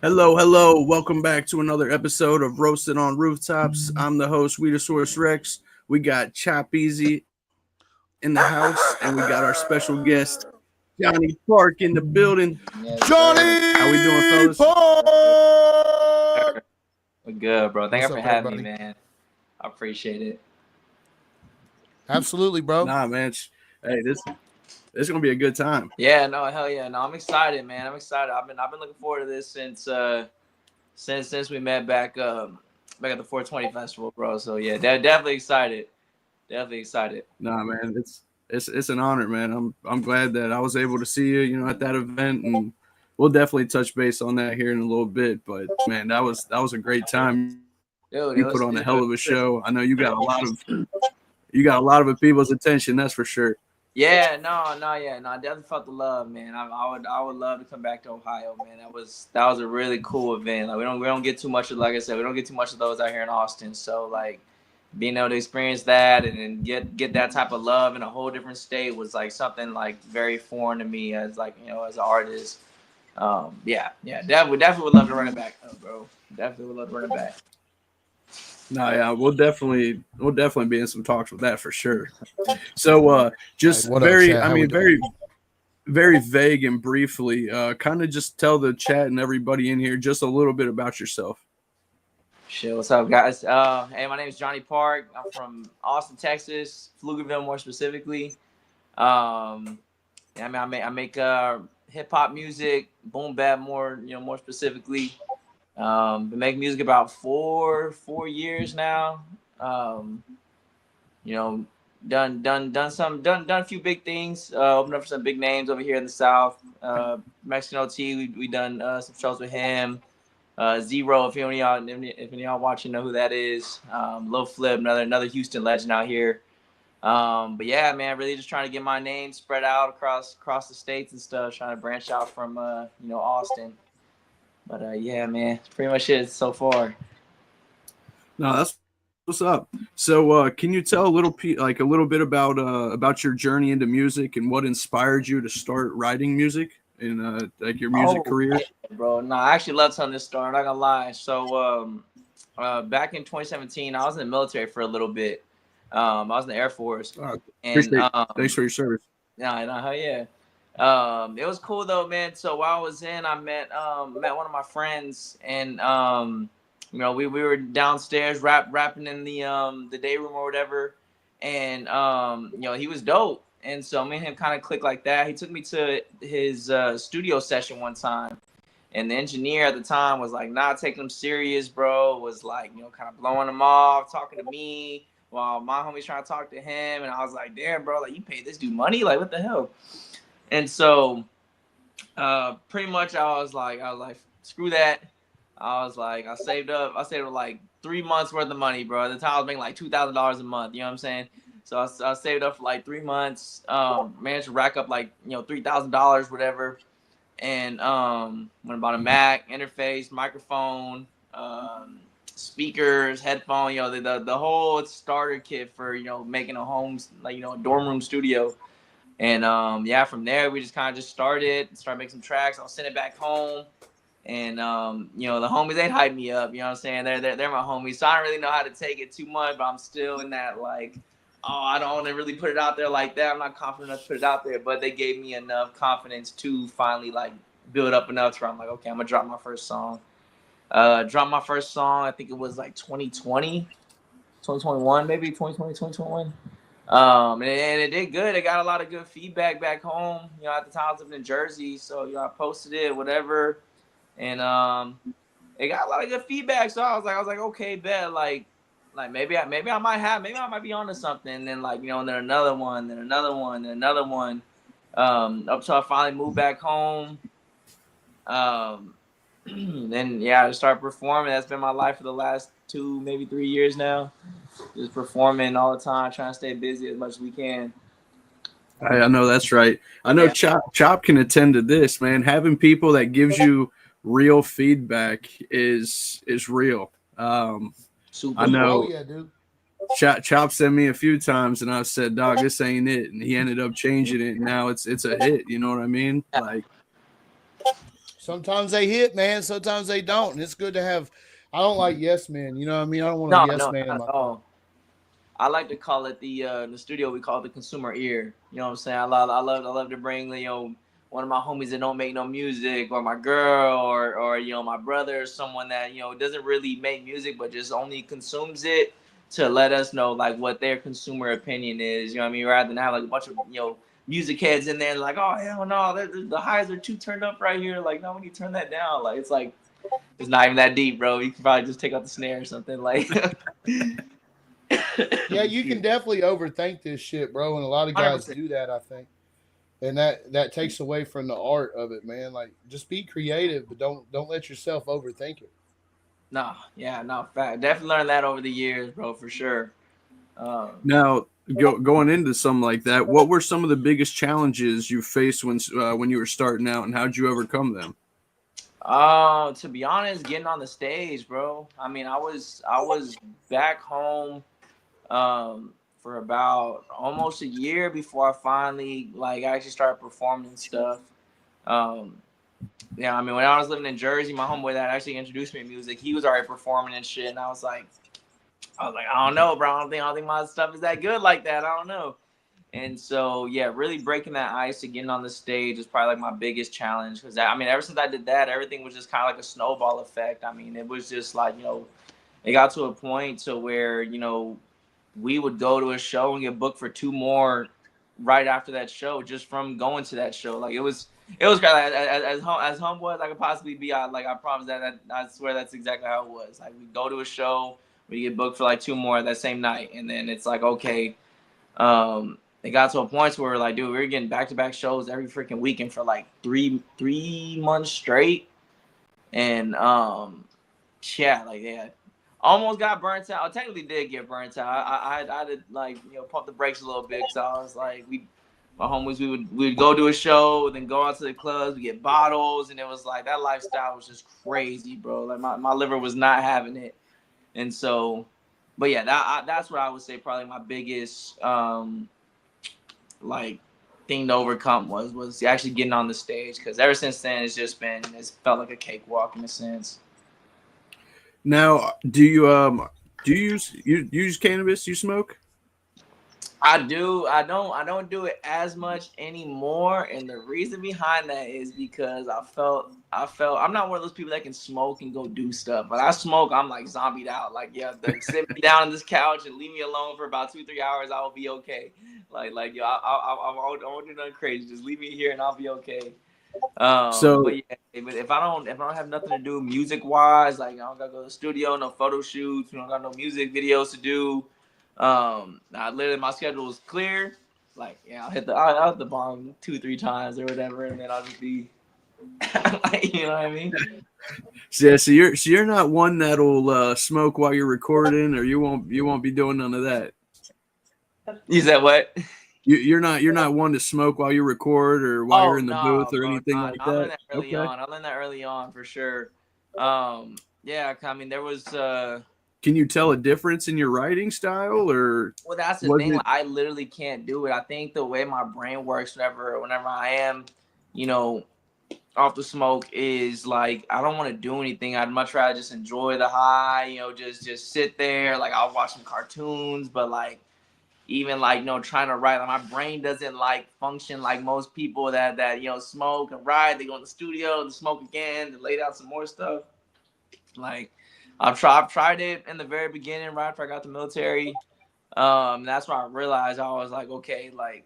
Hello, hello. Welcome back to another episode of Roasted on Rooftops. I'm the host, Weedosaurus Rex. We got Chop Easy in the house, and we got our special guest, Johnny Park, in the building. Yes, sir. How we doing, Johnny fellas? Park. Sir. We're good, bro. Thank What's you for up, having me, everybody? man. I appreciate it. Absolutely, bro. Nah, man. Hey, this is gonna be a good time. Yeah, no, hell yeah. No, I'm excited, man. I'm excited. I've been looking forward to this since we met back at the 420 festival, bro. So yeah, definitely excited. Definitely excited. Nah, man. It's an honor, man. I'm glad that I was able to see you, at that event, and we'll definitely touch base on that here in a little bit. But man, that was a great time. You put on a hell of a Dude, show. I know you got a lot of people's attention. That's for sure. yeah, no. I definitely felt the love, man. I would love to come back to Ohio, man. That was a really cool event. Like we don't get too much of, like I said, we don't get too much of those out here in Austin. So like being able to experience that and then get that type of love in a whole different state was like something like very foreign to me as like as an artist. Yeah, definitely would love to run it back, bro. Definitely would love to run it back. No, yeah, we'll definitely be in some talks with that for sure. So, Hey, just what up, very, chat? I How we mean, doing? very vague and briefly, kind of just tell the chat and everybody in here just a little bit about yourself. Shit, what's up, guys? Hey, my name is Johnny Park. I'm from Austin, Texas, Pflugerville, more specifically. Um, yeah, I mean, I make hip hop music, boom bap, more specifically. Been making music about four years now. Um, you know, done a few big things. Opened up for some big names over here in the South. Mexican OT, we done some shows with him. Zero, if any of y'all watching know who that is. Lil Flip, another Houston legend out here. But yeah, man, really just trying to get my name spread out across the states and stuff. Trying to branch out from Austin. But yeah, man, it's pretty much it so far. No, that's what's up. So, can you tell like a little bit about your journey into music and what inspired you to start writing music in like your music Oh career? yeah, bro. No, I actually love telling this story. I'm not gonna lie. So back in 2017, I was in the military for a little bit. I was in the Air Force, and Appreciate. Thanks for your service. yeah, hell yeah. It was cool though, man. So while I was in, I met one of my friends, and we were downstairs rapping in the day room or whatever, and he was dope, and so me and him kind of clicked like that. He took me to his studio session one time, and the engineer at the time was like not taking him serious, bro. Was like kind of blowing him off, talking to me while my homie's trying to talk to him, and I was like, damn, bro, like you paid this dude money, like what the hell? And so pretty much I was like, screw that. I was like, I saved up like 3 months worth of money, bro. At the time I was making like $2,000 a month, you know what I'm saying? So I saved up for like 3 months, managed to rack up like $3,000, whatever. And went about a Mac, interface, microphone, speakers, headphone, the whole starter kit for making a home, like a dorm room studio. And yeah, from there we just kind of just started making some tracks. I'll send it back home, and the homies, they'd hype me up. You know what I'm saying? They're my homies, so I don't really know how to take it too much, but I'm still in that like, oh, I don't want to really put it out there like that. I'm not confident enough to put it out there, but they gave me enough confidence to finally like build up enough to where I'm like, okay, I'm gonna drop my first song. Drop my first song. I think it was like 2020, 2021, maybe 2020, 2021. And it did good. It got a lot of good feedback back home. At the time I was living in Jersey, so I posted it, whatever, and it got a lot of good feedback. So I was like, okay, bet, like maybe I might be onto something. And then and then another one, then another one, then another one, up till I finally moved back home. Um, then yeah, I just started performing. That's been my life for the last 2, maybe 3 years now. Just performing all the time, trying to stay busy as much as we can. I know that's right. I know Yeah, Chop can attend to this, man. Having people that gives you real feedback is real. I super Oh bro. know yeah, dude. Chop sent me a few times, and I said, "Dog, this ain't it," and he ended up changing it. And now it's a hit. You know what I mean? Yeah. Like, Sometimes they hit, man. Sometimes they don't. And it's good to have. I don't like yes men. You know what I mean? I don't want a No, yes no, man in not my at corner. all. I like to call it the studio we call it the consumer ear. You know what I'm saying? I love to bring one of my homies that don't make no music, or my girl, or my brother, or someone that doesn't really make music but just only consumes it, to let us know like what their consumer opinion is. You know what I mean? Rather than have like a bunch of music heads in there like, oh hell no, the highs are too turned up right here. Like, no, we need to turn that down. Like, it's not even that deep, bro. You can probably just take out the snare or something like. Yeah, you Excuse can me. definitely overthink this shit, bro. And a lot of guys 100%. do that, I think. And that takes away from the art of it, man. Like, just be creative, but don't let yourself overthink it. No, yeah, no, fact. Definitely learned that over the years, bro, for sure. Um, Now, going into something like that, what were some of the biggest challenges you faced when you were starting out, and how'd you overcome them? to be honest, getting on the stage, bro. I mean, I was back home for about almost a year before I finally like actually started performing and stuff. Um, yeah, I mean, when I was living in Jersey, my homeboy that actually introduced me to music, he was already performing and shit, and I was like, I don't know, bro. I don't think my stuff is that good like that. I don't know. And so, yeah, really breaking that ice and getting on the stage is probably like my biggest challenge. Because I mean, ever since I did that, everything was just kind of like a snowball effect. I mean, it was just like, it got to a point to where we would go to a show and get booked for two more right after that show, just from going to that show. Like, it was great. Like, as humble as I could possibly be, I promise that I swear that's exactly how it was. Like, we go to a show, we get booked for like two more that same night, and then it's like, okay. It got to a point where like, dude, we were getting back to back shows every freaking weekend for like three months straight, and yeah, like, yeah, almost got burnt out. I technically did get burnt out. I did like pump the brakes a little bit, because I was like, my homies, we would go to a show, then go out to the clubs, we get bottles, and it was like that lifestyle was just crazy, bro. Like, my liver was not having it, and so, but yeah, that's what I would say probably my biggest like thing to overcome was actually getting on the stage, because ever since then it's felt like a cakewalk in a sense. Now, do you use cannabis? You smoke? I do. I don't do it as much anymore, and the reason behind that is because I felt I'm not one of those people that can smoke and go do stuff. But I smoke, I'm like zombied out. Like, yeah, sit me down on this couch and leave me alone for about 2-3 hours, I will be okay. Yo, I won't do nothing crazy. Just leave me here and I'll be okay. But So, yeah, but if I don't have nothing to do music wise, like I don't gotta go to the studio, no photo shoots, we don't got no music videos to do. I literally my schedule is clear. Like, yeah, I'll hit the bong 2-3 times or whatever, and then I'll just be like, you know what I mean? yeah, so you're not one that'll smoke while you're recording, or you won't be doing none of that. You said what? You're not one to smoke while you record or while you're Oh in the booth no, or bro. anything Nah, like I learned that. that early Okay. on. I learned that early on for sure. Yeah, I mean there was Can you tell a difference in your writing style, or well, that's the was thing. it? Like, I literally can't do it. I think the way my brain works, whenever I am, you know, off the smoke, is like I don't want to do anything. I'd much rather just enjoy the high. Just sit there. Like, I'll watch some cartoons, but like even like trying to write, like my brain doesn't like function like most people that smoke and write. They go in the studio and smoke again, and lay down some more stuff. Like, I've tried it in the very beginning, right after I got the military. That's why I realized I was like, okay, like,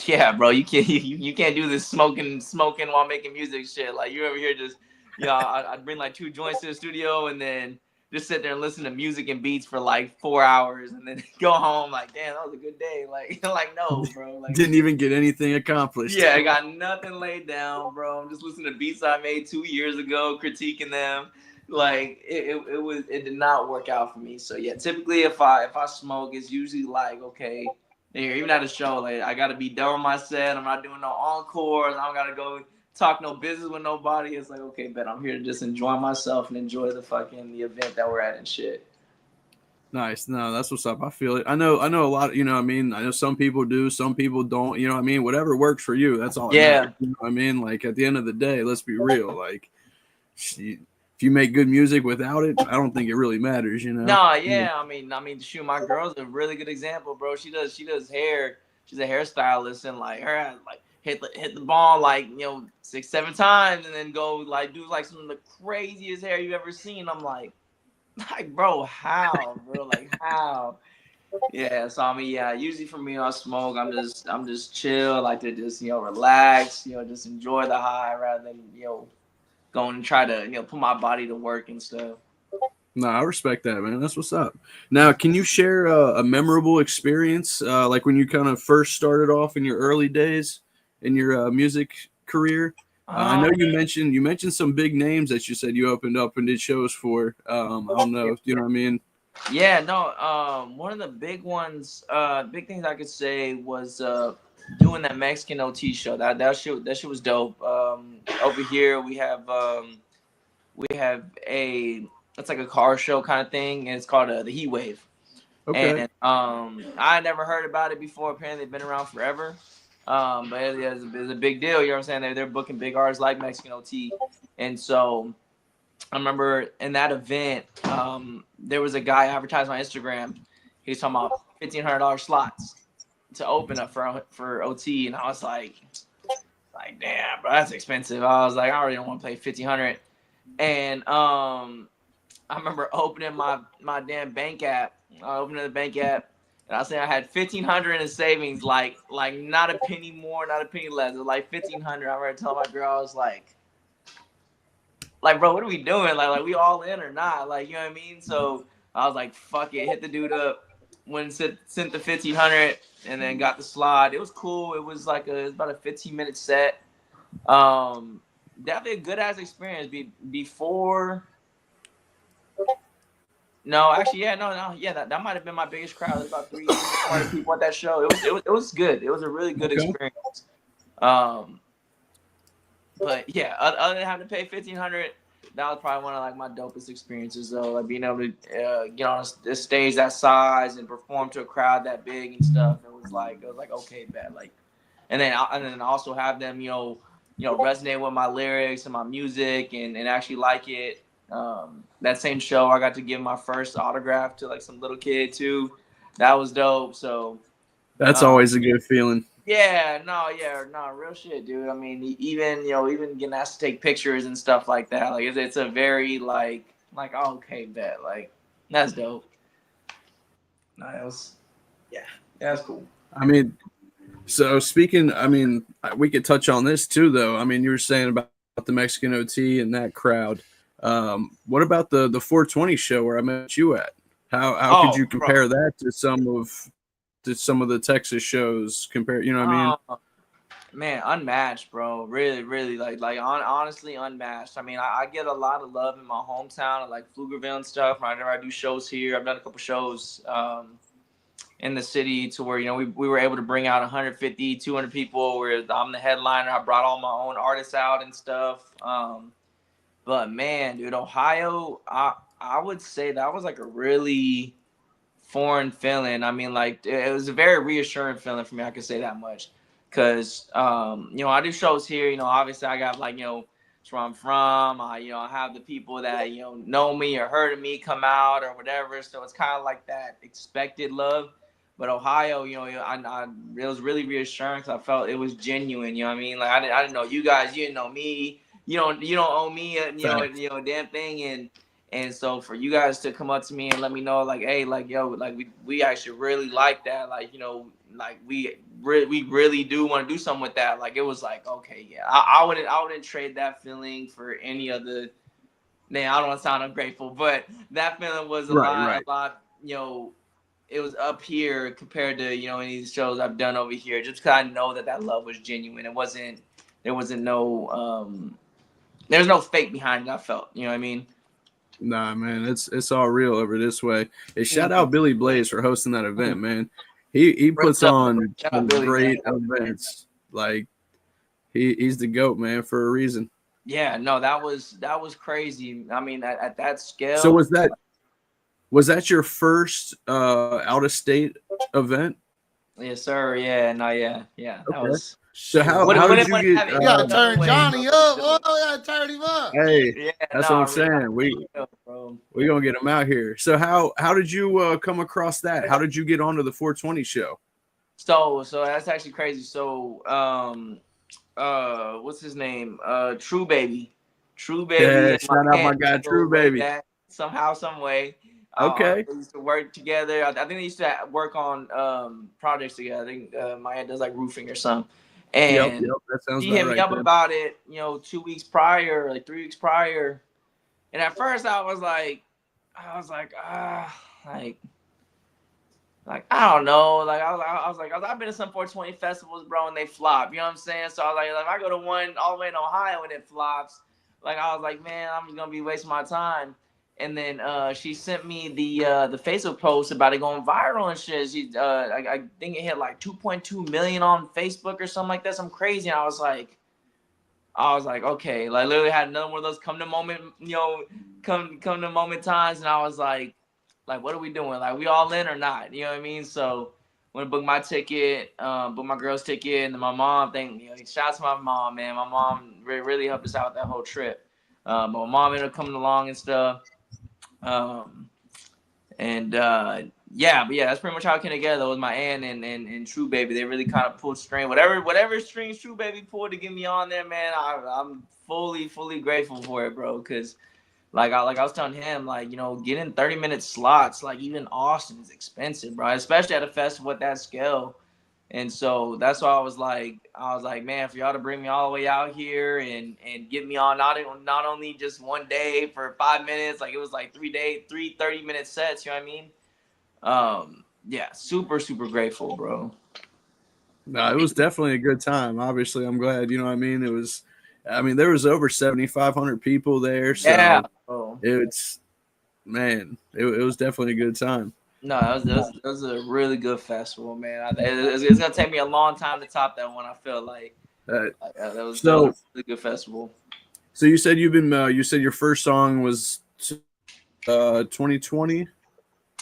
yeah, bro, you can't do this smoking while making music shit. Like, you over here just, I'd bring like two joints to the studio and then just sit there and listen to music and beats for like 4 hours and then go home like, damn, that was a good day. Like, like, no, bro, like, Didn't even get anything accomplished. yeah, I got nothing laid down, bro. I'm just listening to beats I made 2 years ago, critiquing them. Like, it did not work out for me. So yeah, typically if I smoke, it's usually like, okay, here, even at a show, like I gotta be done with my set. I'm not doing no encores. I don't gotta go talk no business with nobody. It's like, okay, bet I'm here to just enjoy myself and enjoy the event that we're at and shit. Nice. No, that's what's up. I feel it. I know a lot, you know what I mean? I know some people do, some people don't, you know what I mean? Whatever works for you, that's all that Yeah. matters. You know what I mean? Like at the end of the day, let's be real. Like if you make good music without it, I don't think it really matters, you know? No, yeah. I mean, shoot, my girl's a really good example, bro. She does hair. She's a hairstylist, and like her, like hit the ball like 6, 7 times, and then go like do like some of the craziest hair you've ever seen. I'm like, bro, how, bro, like how? Yeah. So I mean, yeah. Usually for me, I smoke. I'm just chill. I like to just relax. Just enjoy the high rather than going and try to put my body to work and stuff. No, I respect that, man. That's what's up. Now, can you share a memorable experience, like when you kind of first started off in your early days in your music career? I know Um, you mentioned some big names that you said you opened up and did shows for. I don't know, you know what I mean? Yeah, no. One of the big things I could say was doing that Mexican OT show. That shit was dope. Over here we have a it's like a car show kind of thing, and it's called the Heat Wave. Okay. And I had never heard about it before. Apparently, they've been around forever. But it's a big deal. You know what I'm saying? They're booking big artists like Mexican OT, and so I remember in that event, there was a guy advertised on Instagram. He was talking about $1,500 slots to open up for OT, and I was like, damn, bro, that's expensive. I was like, I already don't want to pay 1,500, and I remember opening my damn bank app. I opened the bank app, and I was saying I had 1,500 in savings, like not a penny more, not a penny less. It was like 1,500. I remember telling my girl, I was like, bro, what are we doing? Like we all in or not? Like, you know what I mean? So I was like, fuck it, hit the dude up. When sent the 1,500 and then got the slot. It was cool. It was about a 15-minute set. Definitely a good ass experience. Before. No, actually, yeah, no, yeah, that might have been my biggest crowd. There's about 300 people at that show. It was good. It was a really good Okay. experience. Um, but yeah, other than having to pay 1,500, that was probably one of like my dopest experiences though. Like being able to get on a stage that size and perform to a crowd that big and stuff. It was like okay, bet. Like, and then also have them resonate with my lyrics and my music and actually like it. That same show, I got to give my first autograph to like some little kid too. That was dope. So That's um, always a good feeling. yeah, no, real shit, dude. I mean, even getting asked to take pictures and stuff like that. Like, it's a very like okay, bet, like that's dope. No, yeah, that's cool. I mean, so speaking, I mean, we could touch on this too, though. I mean, you were saying about the Mexican OT and that crowd. What about the 420 show where I met you at? How could you Oh, bro. compare that to some of the Texas shows? Compare, you know what I mean? Man, unmatched, bro. Really, really, honestly, unmatched. I mean, I get a lot of love in my hometown, like Pflugerville and stuff. Whenever I do shows here, I've done a couple shows in the city to where we were able to bring out 150, 200 people. Where I'm the headliner. I brought all my own artists out and stuff. But man, dude, Ohio, I would say that was like a really foreign feeling. I mean, like it was a very reassuring feeling for me. I could say that much, because I do shows here. Obviously, I got it's where I'm from. I have the people that know me or heard of me come out or whatever. So it's kind of like that expected love. But Ohio, it was really reassuring because I felt it was genuine. You know what I mean? Like I didn't know you guys. You didn't know me. You don't owe me Fact. a damn thing. And so for you guys to come up to me and let me know, like, hey, like, yo, like we actually really like that, like, like we really do want to do something with that. Like it was like, okay, yeah, I wouldn't trade that feeling for any of the. Man, I don't want to sound ungrateful, but that feeling was Right, right. a lot. It was up here compared to any of these shows I've done over here. Just because I know that love was genuine. There wasn't there's no fake behind it. I felt, you know what I mean. Nah, man, it's all real over this way. Hey, shout Mhm. out Billy Blaze for hosting that event, man. He Real puts stuff. on Shout out some Billy, man. great events. Like he's the GOAT, man, for a reason. Yeah, no, that was crazy. I mean, at that So scale. Was that your first out of state event? Yes, sir. Yeah, no, yeah. That Okay. was. So how did you get? You gotta turn Johnny up. Oh, you gotta turn him up. Hey, Yeah, that's no, what I'm saying. bro. We gonna get him out here. So how did you come across that? How did you get onto the 420 show? So that's actually crazy. So what's his name? True Baby. True Baby Yeah, and my shout out my man guy go True way Baby. back somehow, some way. Okay. They used to work together. I think they used to work on projects together. I think my aunt does like roofing or something. Yep. And That sounds he about hit me right up then. about it, 2 weeks prior, like 3 weeks prior. And at first I was like, like I don't know, like I've been to some 420 festivals, bro, and they flop. You know what I'm saying? So I was like if I go to one all the way in Ohio and it flops, like I was like, man, I'm just gonna be wasting my time. And then she sent me the Facebook post about it going viral and shit. I think it hit like 2.2 million on Facebook or something like that, some crazy. And I was like, okay, like literally had another one of those come to moment, come to moment times, and I was like, what are we doing? Like, we all in or not? You know what I mean? So when I booked my ticket, booked my girl's ticket, and then my mom, shout out to my mom, man. My mom really helped us out with that whole trip. But my mom ended up coming along and stuff. And yeah, but yeah, that's pretty much how it came together. It was my aunt and True Baby. They really kind of pulled string. Whatever strings True Baby pulled to get me on there, man. I'm fully grateful for it, bro. Cause like I was telling him, like, getting 30-minute slots, like even Austin is expensive, bro. Especially at a festival at that scale. And so that's why I was like, man, for y'all to bring me all the way out here and get me on not only just one day for 5 minutes, like it was like 3 30-minute sets, you know what I mean? Yeah, super grateful, bro. No, it was definitely a good time. Obviously, I'm glad. You know what I mean? There was over 7,500 people there, so Yeah. Oh. it's it was definitely a good time. No, that was a really good festival, man. It's gonna take me a long time to top that one. I feel like that was a really good festival. So you said you said your first song was 2020.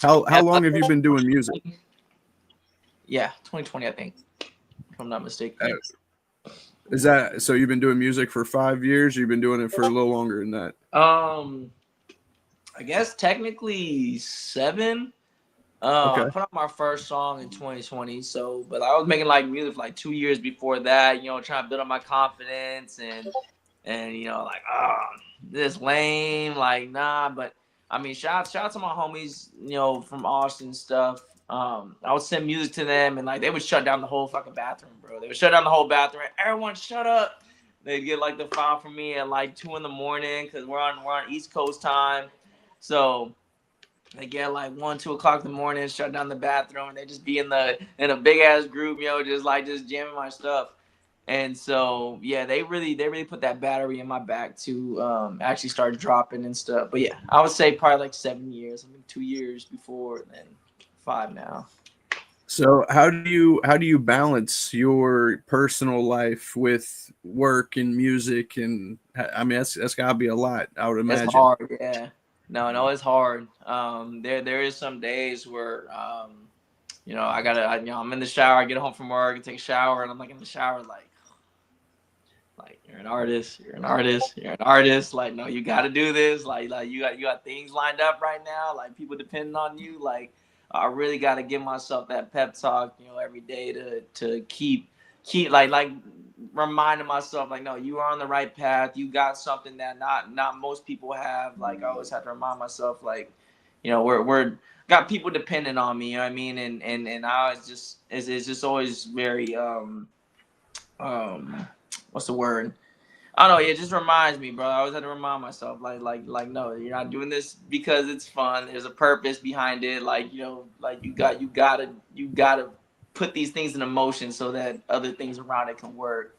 How long have you been doing music? Yeah, 2020, I think, if I'm not mistaken. Is that so? You've been doing music for 5 years. You've been doing it for a little longer than that. I guess technically 7. Okay. I put out my first song in 2020. So, but I was making like music for like 2 years before that. Trying to build up my confidence and like this lame, like nah. But I mean, shout out to my homies, from Austin stuff. I would send music to them, and like they would shut down the whole fucking bathroom, bro. They would shut down the whole bathroom. Everyone, shut up. They'd get like the file from me at like 2 a.m. because we're on East Coast time. So they get like 1, 2 o'clock in the morning, shut down the bathroom, and they just be in a big ass group, just jamming my stuff. And so yeah, they really put that battery in my back to actually start dropping and stuff. But yeah, I would say probably like 7 years. 2 years before, and then 5 now. So how do you balance your personal life with work and music? And I mean that's gotta be a lot, I would imagine. It's hard, yeah. No, it's hard. There is some days where I'm in the shower, I get home from work, I take a shower, and I'm like in the shower like you're an artist, you're an artist. Like, no, you got to do this. Like you got things lined up right now. Like people depending on you. Like I really got to give myself that pep talk, every day to keep like reminding myself like, no, you are on the right path. You got something that not most people have. Like I always have to remind myself like, we're got people depending on me. You know what I mean? And I was just it's just always very what's the word? I don't know. It just reminds me, bro. I always have to remind myself, like, no, you're not doing this because it's fun. There's a purpose behind it. Like, like you gotta put these things in motion so that other things around it can work.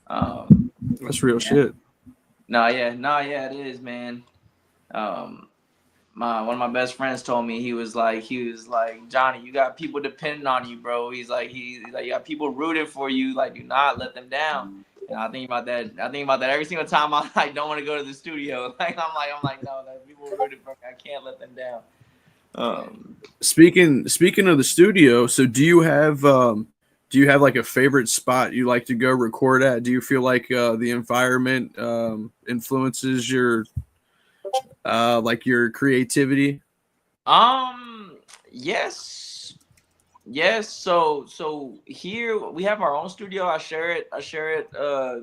That's real shit. No, yeah, it is, man. One of my best friends told me he was like Johnny, you got people depending on you, bro. He's like you got people rooting for you. Like, do not let them down. And I think about that every single time I like don't want to go to the studio. Like I'm like no, that people rooting for me. I can't let them down. Speaking of the studio, so do you have like a favorite spot you like to go record at? Do you feel like the environment influences your like your creativity? Um, yes, yes. So here we have our own studio. I share it.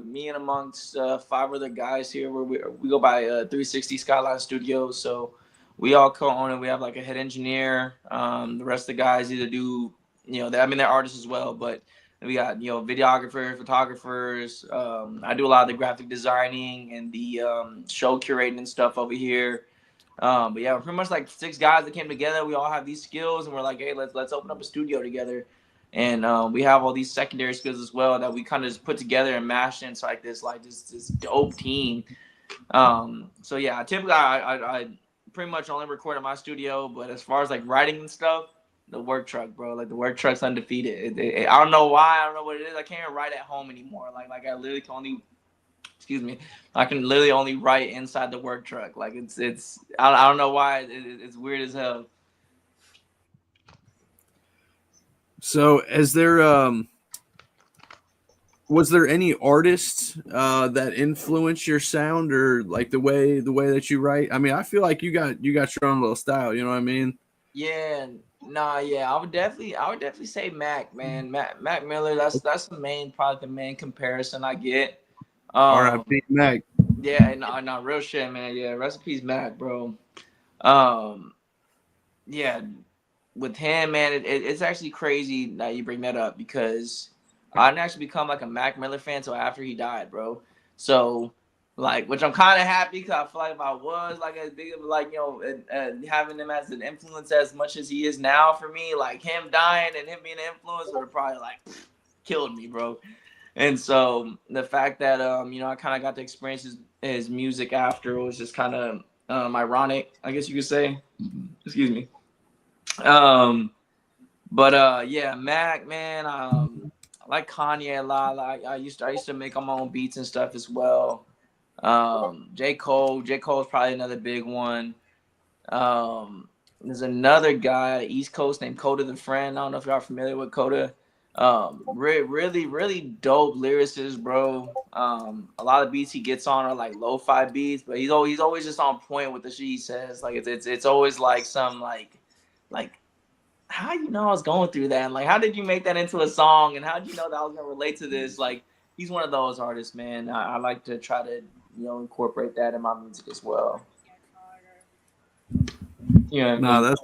Me and amongst five other guys here, where we go by 360 Skyline Studios. So we all co-own it. We have like a head engineer. The rest of the guys either do, I mean, they're artists as well, but we got videographers, photographers. I do a lot of the graphic designing and the show curating and stuff over here. But yeah, we're pretty much like six guys that came together. We all have these skills, and we're like, hey, let's open up a studio together. And we have all these secondary skills as well that we kind of just put together and mashed into this dope team. So yeah, typically I pretty much only record in my studio, but as far as like writing and stuff, the work truck, bro, like the work truck's undefeated. I don't know why, I don't know what it is. I can't write at home anymore. Like I literally can only, excuse me, I can literally only write inside the work truck. Like it's I don't know why, it's weird as hell. So, is there was there any artists that influence your sound or like the way that you write? I mean, I feel like you got your own little style. You know what I mean? Yeah, nah, yeah, I would definitely say Mac, man. Mac Miller, that's probably the main comparison I get. Um, R.I.P. Mac. yeah, no, real shit, man. Yeah, recipes Mac, bro. Um, yeah, with him, man, it's actually crazy that you bring that up because I didn't actually become like a Mac Miller fan until after he died, bro. So, like, which I'm kind of happy because I feel like if I was like as big of like having him as an influence as much as he is now for me, like him dying and him being an influence would have probably like killed me, bro. And so the fact that I kind of got to experience his music after was just kind of ironic, I guess you could say. Excuse me. Um, but yeah, Mac, man, I like Kanye a lot. Like I used to make my own beats and stuff as well. J. Cole is probably another big one. There's another guy East Coast named Coda the Friend. I don't know if y'all are familiar with Coda. Really, really dope lyricist, bro. A lot of beats he gets on are like lo-fi beats, but he's always just on point with the shit he says. Like it's always like some like how you know I was going through that? And like, how did you make that into a song? And how did you know that I was gonna relate to this? Like, he's one of those artists, man. I like to try to, incorporate that in my music as well. Yeah, No, that's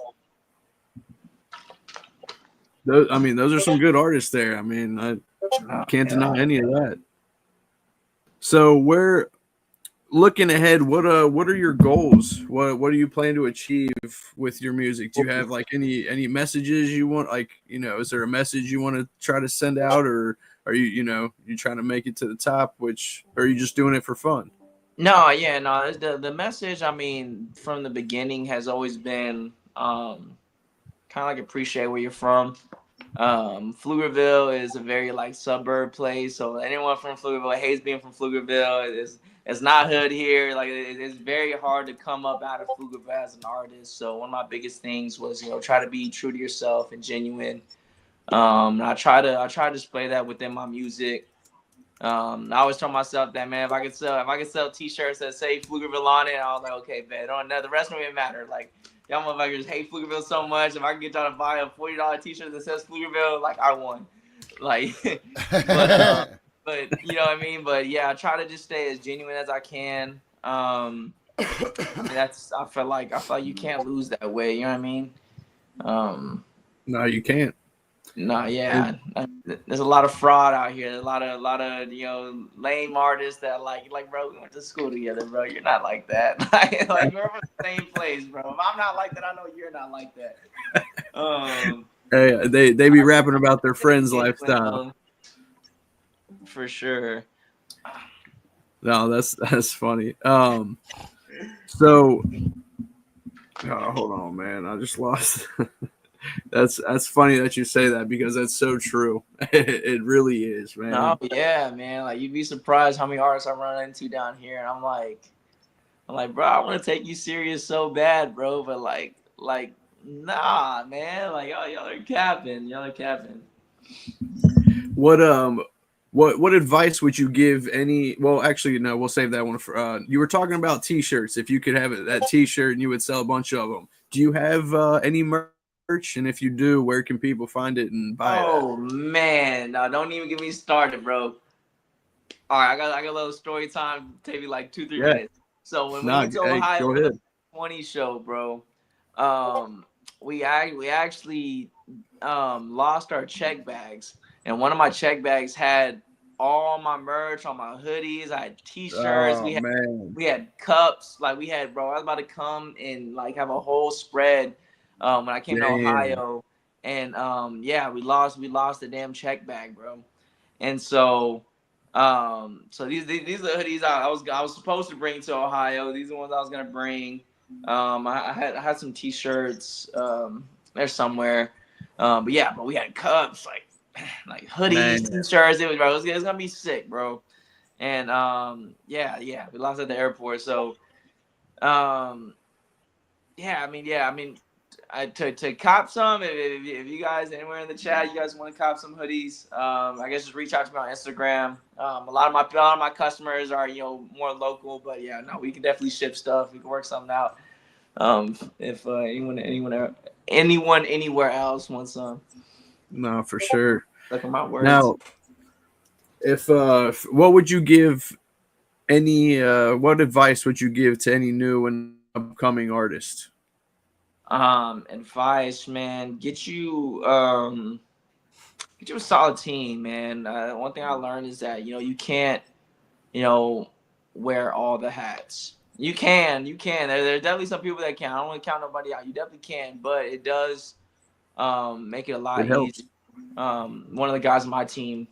those. I mean, those are some good artists there. I mean, I can't deny any of that. So, where looking ahead, what are your goals? What do you plan to achieve with your music? Do you have like any messages you want? Like, is there a message you want to try to send out, or are you trying to make it to the top? Which, or are you just doing it for fun? No, yeah, no. The message, I mean, from the beginning has always been kind of like appreciate where you're from. Pflugerville is a very like suburb place, so anyone from Pflugerville hates being from Pflugerville. It's not hood here. Like it's very hard to come up out of Pflugerville as an artist. So one of my biggest things was try to be true to yourself and genuine. And I try to display that within my music. I always tell myself that, man, if I could sell T-shirts that say Pflugerville on it, I was like, okay, man, the rest don't even matter. Like y'all motherfuckers hate Pflugerville so much. If I can get y'all to buy a $40 T-shirt that says Pflugerville, like I won. Like, but you know what I mean. But yeah, I try to just stay as genuine as I can. I feel like you can't lose that way. You know what I mean? No, you can't. No, yeah. There's a lot of fraud out here. There's a lot of lame artists that like bro, we went to school together, bro. You're not like that. like we're from the same place, bro. If I'm not like that, I know you're not like that. Hey, they be rapping about their friends' lifestyle. For sure. No, that's funny. So hold on, man. I just lost. That's funny that you say that because that's so true. It really is, man. Oh yeah, man. Like you'd be surprised how many artists I run into down here, and I'm like, bro, I want to take you serious so bad, bro, but like Nah, man. Like y'all are capping. Y'all are capping. What what advice would you give any? Well, actually, no. We'll save that one for. You were talking about T-shirts. If you could have that T-shirt and you would sell a bunch of them, do you have any merch? And if you do, where can people find it and buy it at? Oh man, no, don't even get me started, bro. All right, I got a little story time. Take me like 2-3 Yeah. minutes. So when we Nah. went to Hey, Ohio go for the ahead. 20 show, bro, we actually lost our check bags, and one of my check bags had all my merch, all my hoodies. I had T-shirts. Oh man. We had cups. Like we had, bro. I was about to come and like have a whole spread when I came to Damn. Ohio, and yeah, we lost the damn check bag, bro. And so so these are the hoodies I was supposed to bring to Ohio. These are the ones I was gonna bring. I had some T-shirts. They're somewhere. But we had cups like Man. hoodies, T-shirts. It was gonna be sick, bro. And we lost at the airport. So um, to cop some, if you guys anywhere in the chat, you guys want to cop some hoodies, I guess just reach out to me on Instagram. A lot of my customers are more local, but yeah, no, we can definitely ship stuff. We can work something out. If anyone anywhere else wants some, No, for sure. look at my words. Now, if what would you give any? What advice would you give to any new and upcoming artist? Advice, man, get you a solid team, man. One thing I learned is that you can't you know, wear all the hats. You can, you can. There are definitely some people that can. I don't want to count nobody out. You definitely can, but it does make it a It lot easier. helps. One of the guys on my team,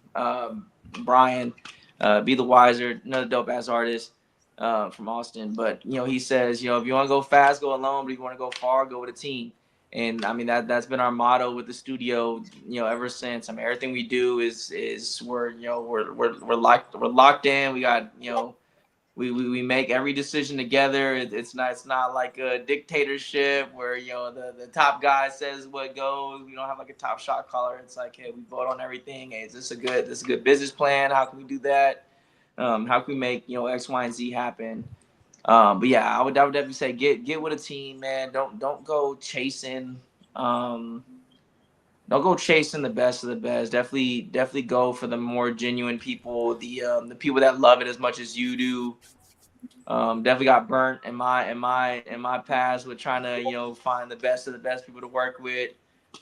Brian, Be the Wiser, another dope ass artist from Austin. But he says, if you want to go fast, go alone. But if you want to go far, go with a team. And I mean that's been our motto with the studio, ever since. I mean everything we do is we're locked in. We got we make every decision together. It's not like a dictatorship where the top guy says what goes. We don't have like a top shot caller. It's like, hey, we vote on everything. Hey, is this a good business plan? How can we do that? How can we make X, Y, and Z happen? But yeah, I would definitely say get with a team, man. Don't go chasing. Um, don't go chasing the best of the best. Definitely go for the more genuine people, the people that love it as much as you do. Definitely got burnt in my past with trying to find the best of the best people to work with.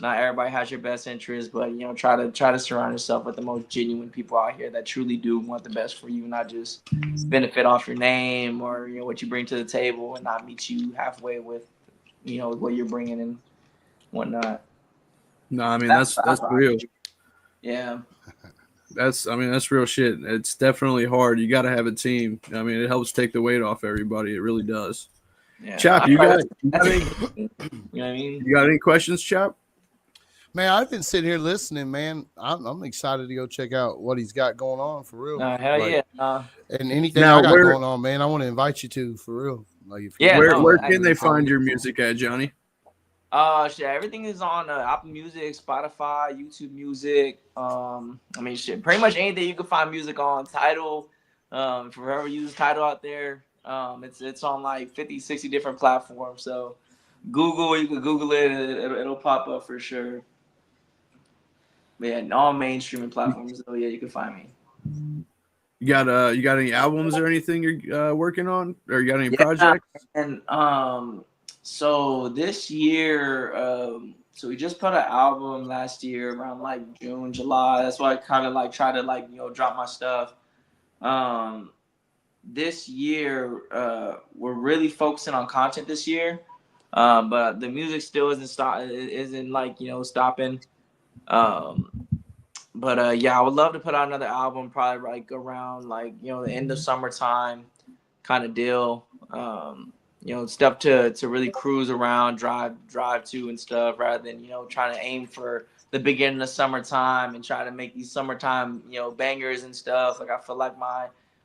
Not everybody has your best interest, but try to surround yourself with the most genuine people out here that truly do want the best for you, not just benefit off your name or what you bring to the table, and not meet you halfway with what you're bringing and whatnot. No, I mean That's that's what I real. think. Yeah. That's real shit. It's definitely hard. You got to have a team. I mean, it helps take the weight off everybody. It really does. Yeah. Chap, That's a, you know what I mean? you got any questions, Chap? Man, I've been sitting here listening, man. I'm excited to go check out what he's got going on for real. Hell Like, yeah. and anything Now, I got going on, man, I want to invite you to for real. Like, if you Yeah, want no, where to, can they find your music at, Johnny? shit, everything is on Apple Music, Spotify, YouTube Music. I mean, shit, pretty much anything you can find music on. Title, for whoever uses Title out there, it's on like 50, 60 different platforms. So Google, you can Google it, it'll pop up for sure. But yeah, all main streaming platforms. So yeah, you can find me. You got any albums or anything you're working on, or you got any Yeah, projects? and so this year, so we just put an album last year around like June, July. That's why I kind of like try to like drop my stuff. Um, this year, we're really focusing on content this year. But the music still isn't like stopping. Um, but yeah, I would love to put out another album, probably like around like the end of summertime kind of deal. Stuff to really cruise around, drive to and stuff, rather than trying to aim for the beginning of summertime and try to make these summertime bangers and stuff. Like I feel like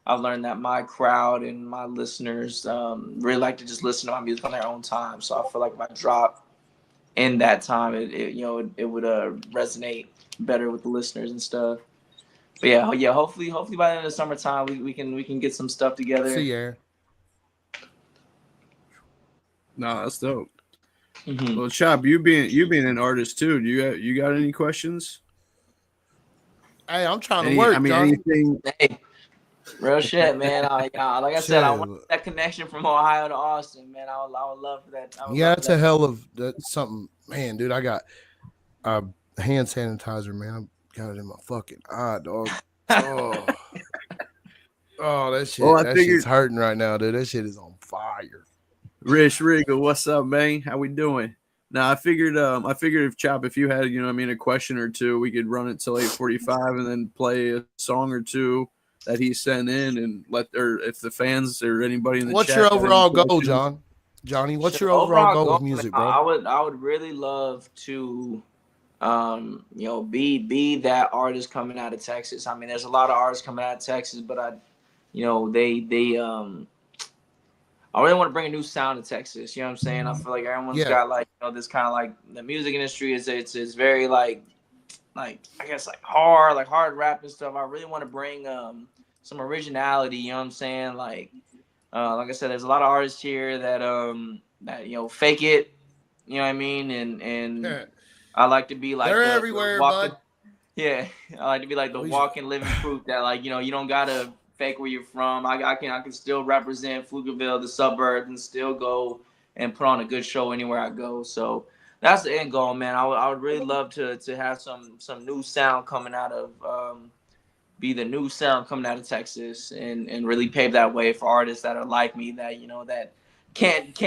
I've learned that my crowd and my listeners really like to just listen to my music on their own time. So I feel like if I drop in that time, it would resonate better with the listeners and stuff. But yeah. Hopefully by the end of the summertime, we can get some stuff together. See ya. No, that's dope. Mm-hmm. Well, Chop, you being an artist too. You got any questions? Hey, I'm trying to work, I mean, Johnny. anything. Hey, real shit, man. Like I said, I want Shit. that connection from Ohio to Austin, man. I would love for that. Yeah, that's a hell of that's something, man, dude. I got hand sanitizer, man. I got it in my fucking eye, dog. Oh, that shit. Well, I that figured- shit's hurting right now, dude. That shit is on fire. Rich Regal, what's up, man? How we doing? Now I figured if Chop, if you had, a question or two, we could run it till 8:45 and then play a song or two that he sent in and if the fans or anybody in the What's chat. your overall got any goal, questions. Johnny? What's your overall goal with music, bro? I would really love to be that artist coming out of Texas. I mean, there's a lot of artists coming out of Texas, but I really want to bring a new sound to Texas. You know what I'm saying? I feel like everyone's got like, this kind of like the music industry is very like I guess like hard rap and stuff. I really want to bring some originality. You know what I'm saying? Like I said, there's a lot of artists here that fake it. You know what I mean? And I like to be like they're everywhere, bud. Yeah, I like to be like the walking living proof that like you don't gotta fake where you're from. I can still represent Pflugerville, the suburbs, and still go and put on a good show anywhere I go. So that's the end goal, man. I would really love to have some new sound coming out of be the new sound coming out of Texas and really pave that way for artists that are like me that that can't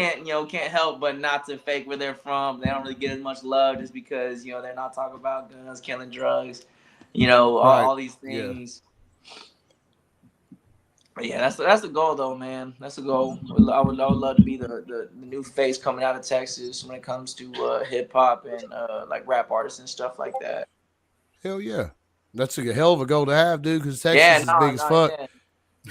help but not to fake where they're from. They don't really get as much love just because they're not talking about guns, killing drugs, all these things. But yeah, that's the goal though, man. That's the goal. I would love to be the new face coming out of Texas when it comes to hip hop and like rap artists and stuff like that. Hell yeah, that's a hell of a goal to have, dude. Because Texas is big as fuck. Yeah.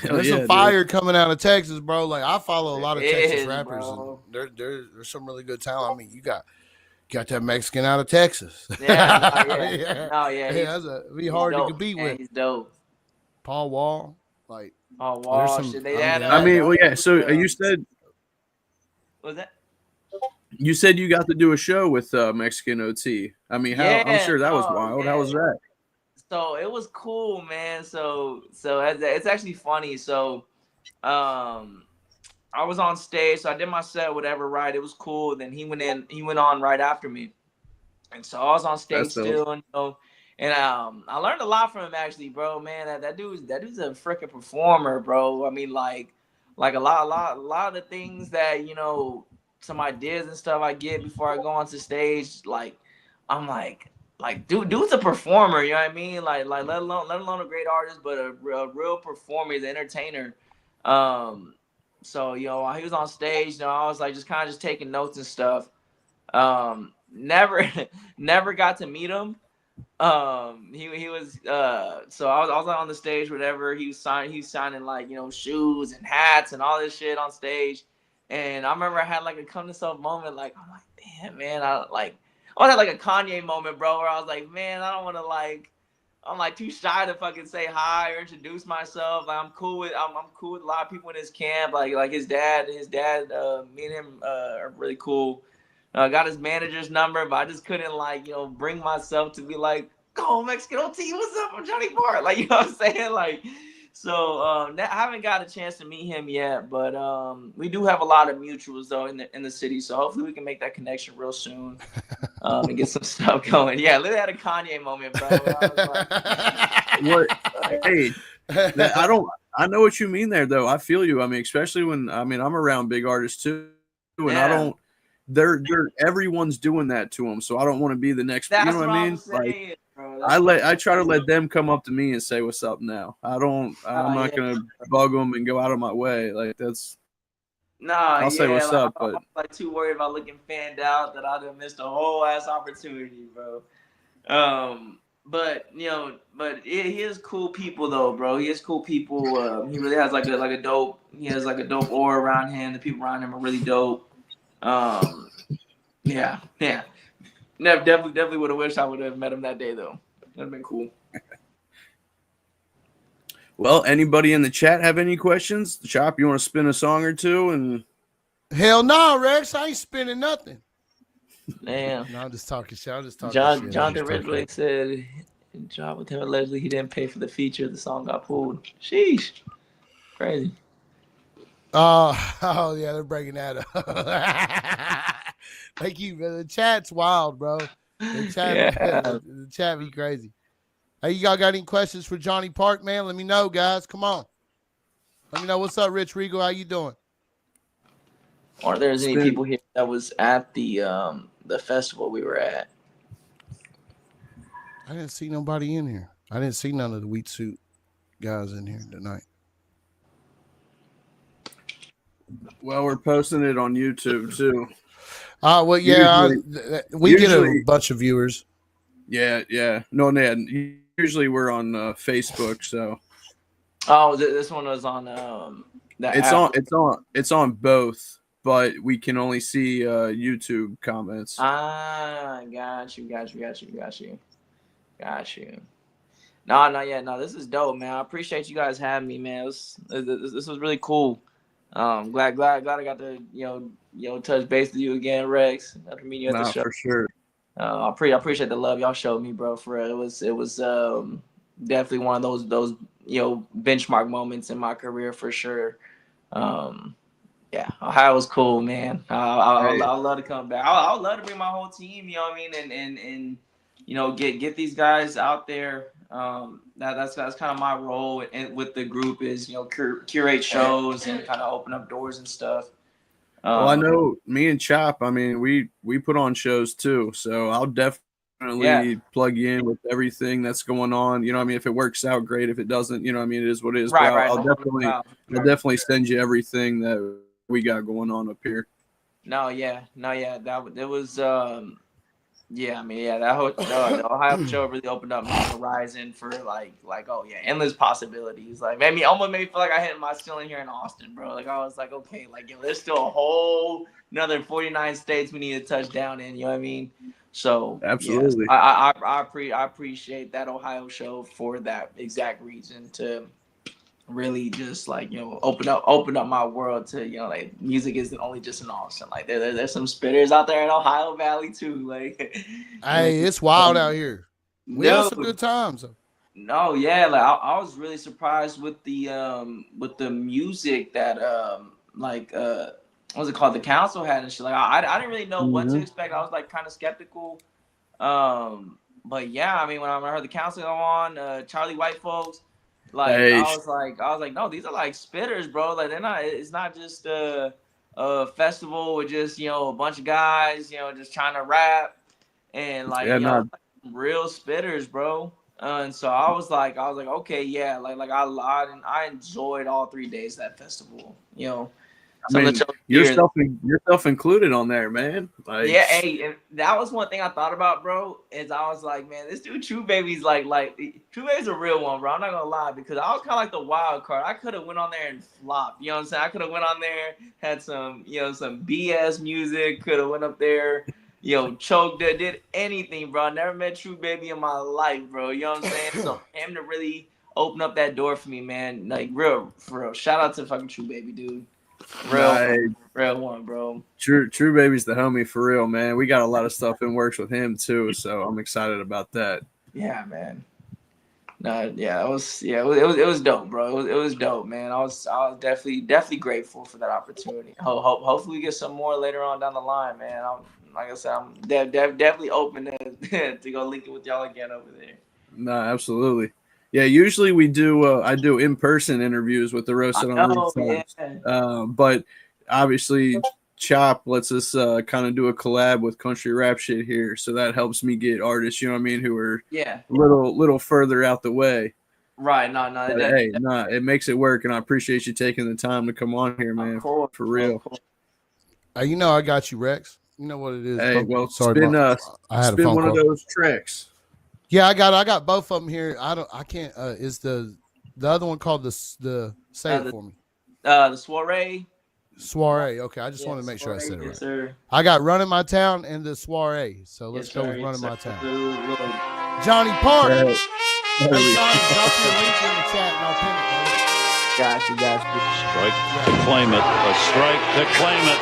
There's some fire coming out of Texas, bro. Like I follow a lot of Texas rappers, bro. and there's some really good talent. I mean, you got that Mexican out of Texas. It'd be hard to compete with. He's dope. Paul Wall, like. Oh wow! So you said. What was that? You said you got to do a show with Mexican OT. I mean, I'm sure that was wild. Man. How was that? So it was cool, man. So it's actually funny. So, I was on stage. So I did my set, whatever. Right, it was cool. Then he went on right after me, and so I was on stage still, and I learned a lot from him actually, bro. Man, that dude's a freaking performer, bro. I mean, like a lot of the things that some ideas and stuff I get before I go onto stage, like I'm like dude's a performer. You know what I mean? Like let alone a great artist, but a real performer, the entertainer. So while he was on stage, I was like just kind of just taking notes and stuff. Never got to meet him. He was so I was on the stage, whatever. He was signing like shoes and hats and all this shit on stage. And I remember I had like a come to self moment, like I'm like, damn man, I had like a Kanye moment, bro, where I was like, man, I don't want to I'm like too shy to fucking say hi or introduce myself. Like I'm cool with a lot of people in his camp, like his dad, me and him are really cool. Got his manager's number, but I just couldn't bring myself to be like, "Go Mexican OT, what's up? I'm Johnny Bart." Like, you know what I'm saying? Like, so I haven't got a chance to meet him yet, but we do have a lot of mutuals though in the city. So hopefully we can make that connection real soon and get some stuff going. Yeah, Lily had a Kanye moment, bro. Hey, I know what you mean there though. I feel you. I mean, especially when I'm around big artists too, and I don't. They're everyone's doing that to them, so I don't want to be the next. That's you know what I mean? Saying, I try to let them come up to me and say what's up now. I'm not gonna bug them and go out of my way. Like that's. I'll say what's up, but I'm like too worried about looking fanned out that I'd have missed a whole ass opportunity, bro. But he is cool people though, bro. He is cool people. He really has like a dope. He has like a dope aura around him. The people around him are really dope. Yeah. definitely would have wished I would have met him that day though. That'd have been cool. Well, anybody in the chat have any questions? Chop, you want to spin a song or two? And Hell no, Rex. I ain't spinning nothing. Damn. No, I'm just talking shit. I'm just talking shit. Jonathan Ridgway said, "Job with him allegedly he didn't pay for the feature. The song got pulled. Sheesh, crazy." Oh yeah, they're breaking that up. Thank you, man. The chat's wild, bro. The chat be crazy. Hey, y'all got any questions for Johnny Park, man? Let me know, guys. Come on. Let me know. What's up, Rich Regal? How you doing? Or there's any people here that was at the festival we were at? I didn't see nobody in here. I didn't see none of the Wheat Suit guys in here tonight. well, we're posting it on YouTube too. Well, yeah, we get a bunch of viewers. Yeah. No, Ned. Usually we're on Facebook, so. Oh, this one was on It's on both, but we can only see YouTube comments. Got you. No, this is dope, man. I appreciate you guys having me, man. This was really cool. Glad I got to touch base with you again, Rex. After meeting you at the show. For sure. I appreciate the love y'all showed me, bro. For real, it was definitely one of those benchmark moments in my career for sure. Yeah, Ohio was cool, man. I'd love to come back. I would love to bring my whole team. You know what I mean, and get these guys out there. That's kind of my role with the group is curate shows and kind of open up doors and stuff. Well, I know me and Chop. I mean, we put on shows too, so I'll definitely plug you in with everything that's going on. You know what I mean? If it works out, great. If it doesn't, you know what I mean? It is what it is. Right. I'll definitely send you everything that we got going on up here. No, yeah. That was the Ohio show really opened up my horizon for endless possibilities. Like made me feel like I hit my ceiling here in Austin, bro. Like I was like, okay, there's still a whole another 49 states we need to touch down in. You know what I mean? So absolutely, yes, I appreciate that Ohio show for that exact reason to really just open up my world to music isn't only just in Austin. Like there's some spitters out there in Ohio Valley too. Hey, it's wild out here. We had some good times. No, yeah, I was really surprised with the music that what's it called, the council had and shit. I didn't really know what to expect. I was kind of skeptical. But yeah, I mean when I heard the council go on, Charlie White folks. I was like, no, these are spitters, bro. They're not. It's not just a festival with just a bunch of guys, just trying to rap and real spitters, bro. And so I was like, okay, yeah, I enjoyed all 3 days of that festival, I mean, yourself included on there, man. Hey, and that was one thing I thought about, bro. Is I was like, man, this dude True Baby's True Baby's a real one, bro. I'm not gonna lie, because I was kind of like the wild card. I could have went on there and flopped. You know what I'm saying? I could have went on there, had some, some BS music. Could have went up there, choked, did anything, bro. I never met True Baby in my life, bro. You know what I'm saying? So him to really open up that door for me, man. For real. Shout out to fucking True Baby, dude. Real one, bro. True Baby's the homie for real, man. We got a lot of stuff in works with him too, so I'm excited about that. Yeah, man. It was dope, bro. It was dope, man. I was definitely grateful for that opportunity. Hopefully we get some more later on down the line, man. Like I said, I'm definitely open to go link it with y'all again over there. No, absolutely. Yeah, usually we do. I do in-person interviews with the Roasted on Rooftops. Yeah. But obviously, Chop lets us kind of do a collab with Country Rap Shit here, so that helps me get artists. You know what I mean? Who are a little further out the way. Right. No. It makes it work, and I appreciate you taking the time to come on here, man. For real. I got you, Rex. You know what it is. Hey, well, spin one of those tracks. Yeah, I got both of them here. I can't. Is the other one called the say it for me? The Soiree. Soiree. Okay, I just wanted to make sure I said it right. Yes, sir. I got Running My Town and the Soiree. So let's go with Running My Town. Johnny Park. Hey, Johnny, drop your link in the chat and I'll pin it. Got you. Strike to claim it. A strike to claim it.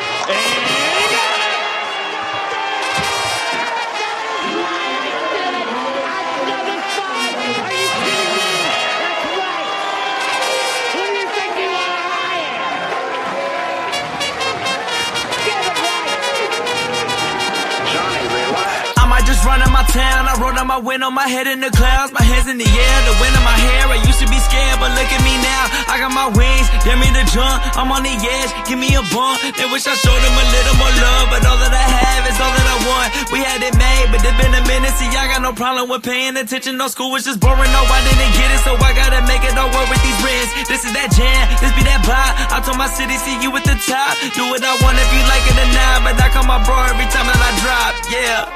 And running my town, I rolled out my window, my head in the clouds, my hands in the air, the wind in my hair. I used to be scared, but look at me now. I got my wings, dare me to jump. I'm on the edge, give me a bump. They wish I showed them a little more love, but all that I have is all that I want. We had it made, but it's been a minute. See, I got no problem with paying attention. No school was just boring. No, I didn't get it, so I gotta make it all work with these rents. This is that jam, this be that vibe. I told my city, see you at the top. Do what I want if you like it or not, but I call my bro every time that I drop. Yeah.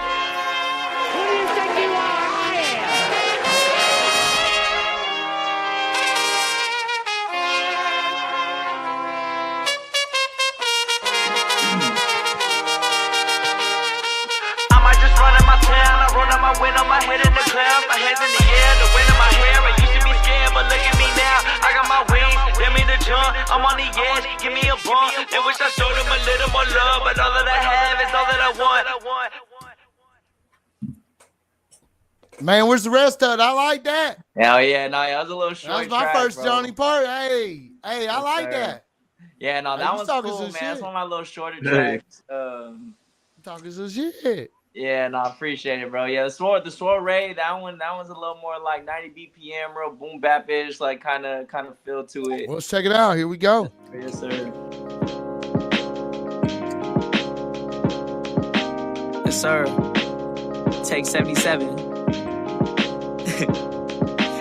My window, my head in the clouds, my hands in the air, the wind in my hair. I used to be scared, but look at me now. I got my wings, dare me to jump. I'm on the edge, give me a bump. They wish I showed them a little more love, but all that I have is all that I want. Man, where's the rest of it? I like that. Hell yeah, no, that was a little short. That was my first bro. Johnny Park. Hey, I like that. Yeah, no, that was cool, man. That's one of my little shorter tracks. Talking some shit. Yeah, no, I appreciate it, bro. Yeah, the soiree, that one's a little more like 90 BPM, real boom bap-ish, like kind of feel to it. Well, let's check it out. Here we go. Yes, sir. Yes, sir. Take 77.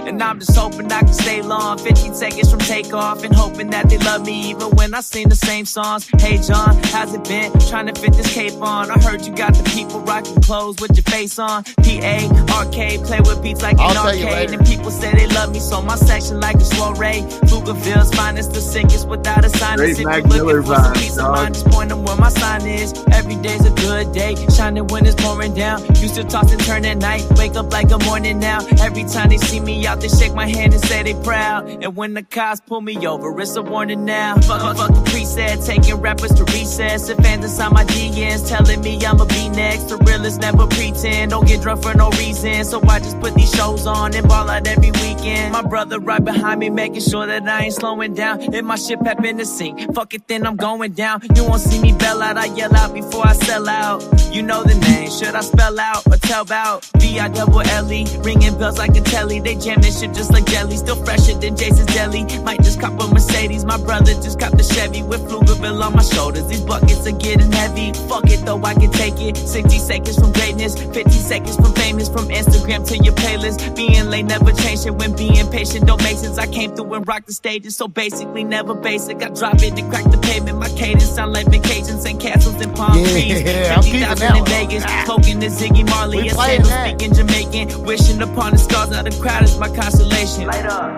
And I'm just hoping I can stay long, 15 seconds from takeoff, and hoping that they love me even when I sing the same songs. Hey John, how's it been? Trying to fit this cape on. I heard you got the people rocking clothes with your face on. PA, arcade, play with beats like an arcade. And people say they love me, so my section like a soiree. Pflugerville's finest, the sickest without a sign. If you're looking for some peace of mind, just point them where my sign is. Every day's a good day, shining when it's pouring down. Used to toss and turn at night, wake up like a morning now. Every time they see me out, they shake my hand and say they proud. And when the cops pull me over, it's a warning now. Fuck the preset, taking rappers to recess. And fans inside my DMs telling me I'ma be next. The realest never pretend, don't get drunk for no reason. So I just put these shows on and ball out every weekend. My brother right behind me, making sure that I ain't slowing down. If my ship happen to sink, fuck it, then I'm going down. You won't see me bell out, I yell out before I sell out. You know the name, should I spell out or tell about? V-I-double-L-E, ringing bells like a telly. They jam this shit just like jelly, still fresher than Jason's Deli. Might just cop a Mercedes, my brother just copped the Chevy with Pflugerville on my shoulders. These buckets are getting heavy. Fuck it though, I can take it. 60 seconds from greatness, 50 seconds from famous. From Instagram to your playlist. Being late never changed it. When being patient don't make sense. I came through and rocked the stages, so basically never basic. I drop it and crack the pavement. My cadence sound like vacations and castles in Palm Trees. 50,000 in Vegas, smoking the Ziggy Marley and Sandals, speaking Jamaican. Wishing upon the stars, now the crowd is my consolation. Light up.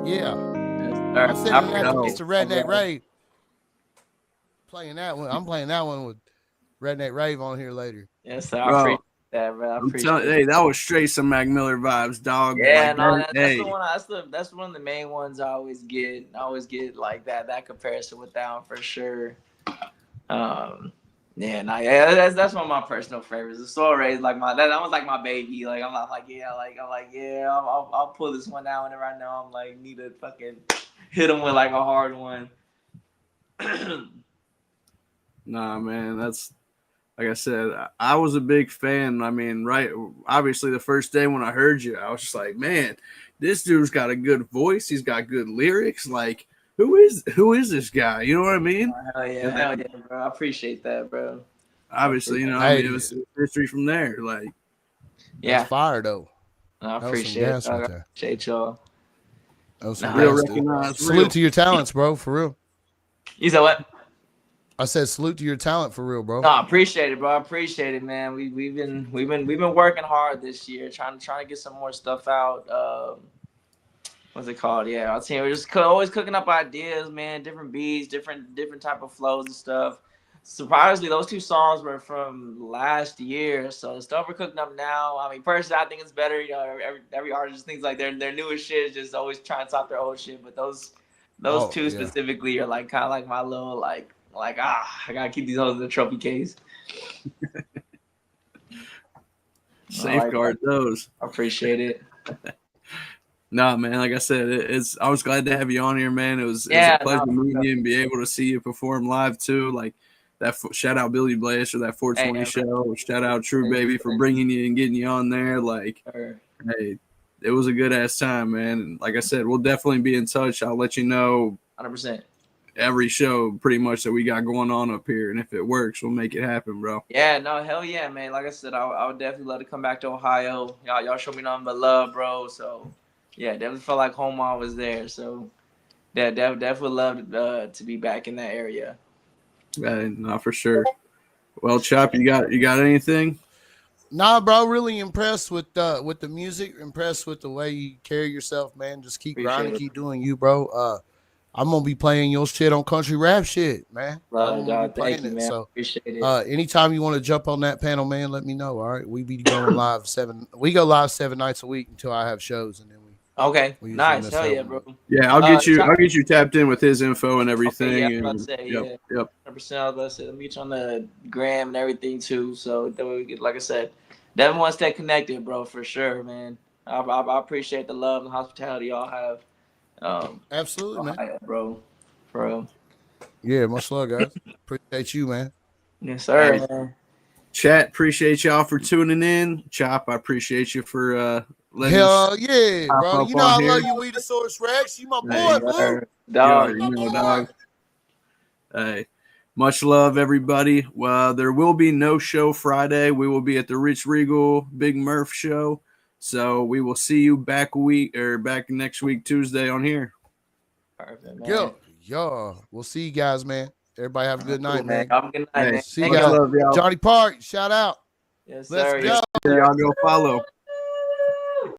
Yeah. I'm sitting at Mr. Redneck Rave. Playing that one. I'm playing that one with Redneck Rave on here later. Yes, sir. I appreciate that, bro. I appreciate it. Hey, that was straight some Mac Miller vibes, dog. Yeah, like, no, that's the one. That's one of the main ones I always get. I always get like that comparison with that one for sure. That's one of my personal favorites. The soiree is like that was like my baby. Like I'll pull this one out whenever I know I'm like need to fucking hit him with like a hard one. Nah, man, that's like I said. I was a big fan. I mean, obviously the first day when I heard you, I was just like, man, this dude's got a good voice. He's got good lyrics. Like, who is this guy? You know what I mean? Hell yeah, bro. I appreciate that, bro. Obviously, it was history from there. Like, that's fire though. I appreciate it. I appreciate y'all. Real recognized. Salute to your talents, bro. For real. You said what? I said salute to your talent for real, bro. No, I appreciate it, bro. I appreciate it, man. We've been working hard this year, trying to get some more stuff out. what's it called? Yeah, our team. We're just always cooking up ideas, man. Different beats, different type of flows and stuff. Surprisingly, those 2 songs were from last year, so the stuff we're cooking up now. I mean, personally, I think it's better. You know, every artist thinks like their newest shit is just always trying to top their old shit. But those two specifically are like kind of like my little like I gotta keep these hoes in the trophy case. Safeguard those. I appreciate it. Nah, man. Like I said, I was glad to have you on here, man. It was a pleasure meeting you and be able to see you perform live too. Like that. Shout out Billy Blaze for that 420 show. Shout out True Baby for bringing you and getting you on there. Like, hey, it was a good ass time, man. And like I said, we'll definitely be in touch. I'll let you know 100%. Every show pretty much that we got going on up here, and if it works, we'll make it happen, bro. Yeah, no, hell yeah, man. Like I said, I would definitely love to come back to Ohio. Y'all show me nothing but love, bro. So yeah, definitely felt like home I was there. So yeah, definitely love to be back in that area. No, for sure. Well, Chop, you got anything? Nah, bro, really impressed with the music, impressed with the way you carry yourself, man. Just keep grinding, keep doing you, bro. I'm gonna be playing your shit on country rap shit, man. Love it, dog. Thank you, man. So, appreciate it. Anytime you want to jump on that panel, man, let me know. All right, we be going live We go live 7 nights a week until I have shows, and then we. Okay, nice. Hell yeah, bro. Yeah, I'll get you tapped in with his info and everything. Okay, yeah, and, I was about to say, yep. 100%. I was about to say, let me get you on the gram and everything too. So that way we get, like I said, definitely want to stay connected, bro, for sure, man. I appreciate the love and hospitality y'all have. Absolutely, man, bro. Yeah, much love, guys. Appreciate you, man. Yes, sir. Man. Chat, appreciate y'all for tuning in. Chop, I appreciate you for letting Hell yeah, bro. You know I love you, Weedosaurus Rex. You my boy, bro. Dog. Hey, much love, everybody. Well, there will be no show Friday. We will be at the Rich Regal Big Murph show. So we will see you back next week, Tuesday on here. Perfect, man. Yo, we'll see you guys, man. Everybody have a good night, man. Have a good night, man. See you guys. Johnny Park, shout out. Yes, Let's sir. go. Y'all go follow.